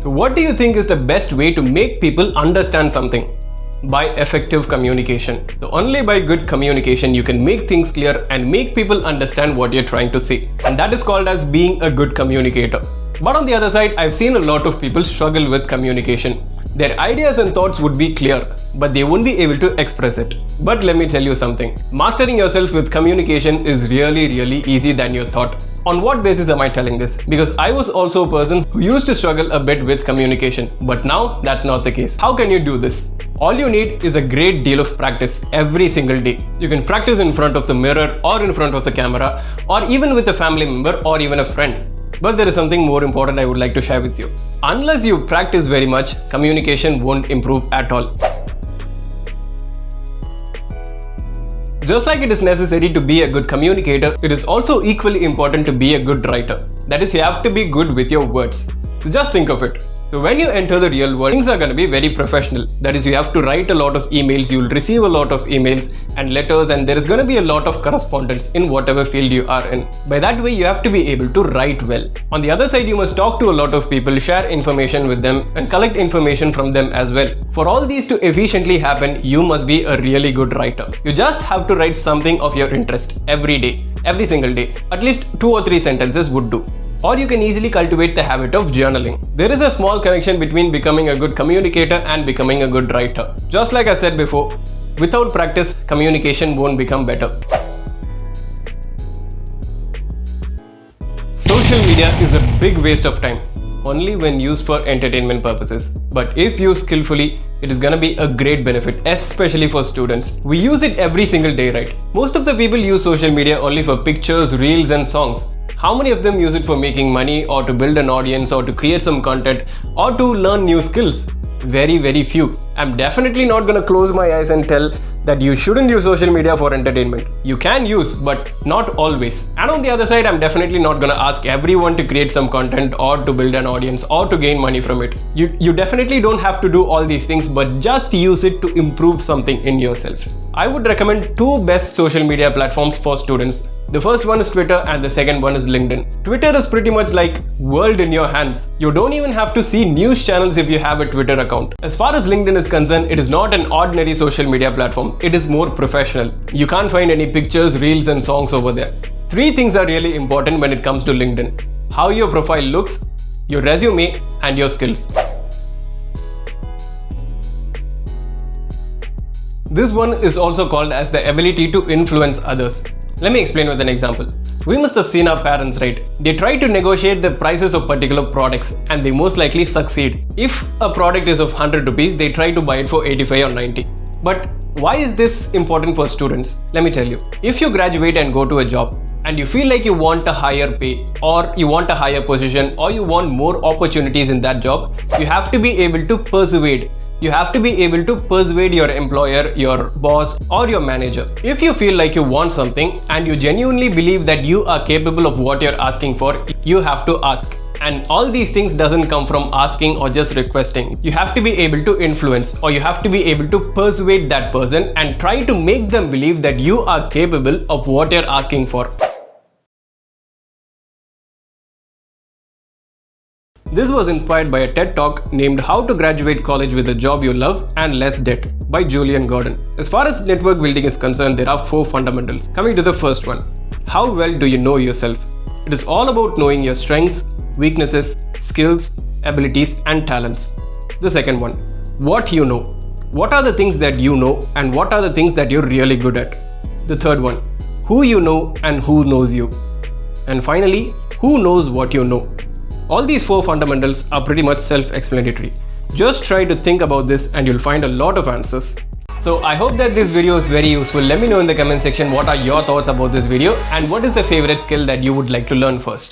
So what do you think is the best way to make people understand something? By effective communication. So only by good communication you can make things clear and make people understand what you're trying to say. And that is called as being a good communicator. But on the other side, I've seen a lot of people struggle with communication. Their ideas and thoughts would be clear, but they won't be able to express it. But let me tell you something. Mastering yourself with communication is really easy than you thought. On what basis am I telling this? Because I was also a person who used to struggle a bit with communication, but now that's not the case. How can you do this? All you need is a great deal of practice every single day. You can practice in front of the mirror or in front of the camera or even with a family member or even a friend. But there is something more important I would like to share with you. Unless you practice very much, communication won't improve at all. Just like it is necessary to be a good communicator, it is also equally important to be a good writer. That is, you have to be good with your words. So just think of it. So when you enter the real world, things are going to be very professional. That is, you have to write a lot of emails, you'll receive a lot of emails and letters, and there is going to be a lot of correspondence in whatever field you are in. By that way, you have to be able to write well. On the other side, you must talk to a lot of people, share information with them and collect information from them as well. For all these to efficiently happen, you must be a really good writer. You just have to write something of your interest every day, every single day. At least 2 or 3 sentences would do. Or you can easily cultivate the habit of journaling. There is a small connection between becoming a good communicator and becoming a good writer. Just like I said before, without practice, communication won't become better. Social media is a big waste of time, only when used for entertainment purposes. But if used skillfully, it is gonna be a great benefit, especially for students. We use it every single day, right? Most of the people use social media only for pictures, reels and songs. How many of them use it for making money or to build an audience or to create some content or to learn new skills? Very few. I'm definitely not gonna close my eyes and tell that you shouldn't use social media for entertainment. You can use, but not always. And on the other side, I'm definitely not gonna ask everyone to create some content or to build an audience or to gain money from it. You definitely don't have to do all these things, but just use it to improve something in yourself. I would recommend 2 best social media platforms for students. The first one is Twitter and the second one is LinkedIn. Twitter is pretty much like world in your hands. You don't even have to see news channels if you have a Twitter account. As far as LinkedIn is concerned, it is not an ordinary social media platform. It is more professional. You can't find any pictures, reels and songs over there. 3 things are really important when it comes to LinkedIn: how your profile looks, your resume and your skills. This one is also called as the ability to influence others. Let me explain with an example. We must have seen our parents, right? They try to negotiate the prices of particular products and they most likely succeed. If a product is of 100 rupees, they try to buy it for 85 or 90. But why is this important for students? Let me tell you. If you graduate and go to a job and you feel like you want a higher pay or you want a higher position or you want more opportunities in that job, you have to be able to persuade. You have to be able to persuade your employer, your boss or your manager. If you feel like you want something and you genuinely believe that you are capable of what you're asking for, you have to ask. And all these things doesn't come from asking or just requesting. You have to be able to influence or you have to be able to persuade that person and try to make them believe that you are capable of what you're asking for. This was inspired by a TED Talk named How to Graduate College with a Job You Love and Less Debt by Julian Gordon. As far as network building is concerned, there are 4 fundamentals. Coming to the first one, how well do you know yourself? It is all about knowing your strengths, weaknesses, skills, abilities and talents. The second one, what you know. What are the things that you know and what are the things that you're really good at? The third one, who you know and who knows you. And finally, who knows what you know. All these 4 fundamentals are pretty much self-explanatory. Just try to think about this and you'll find a lot of answers. So I hope that this video is very useful. Let me know in the comment section what are your thoughts about this video and what is the favorite skill that you would like to learn first.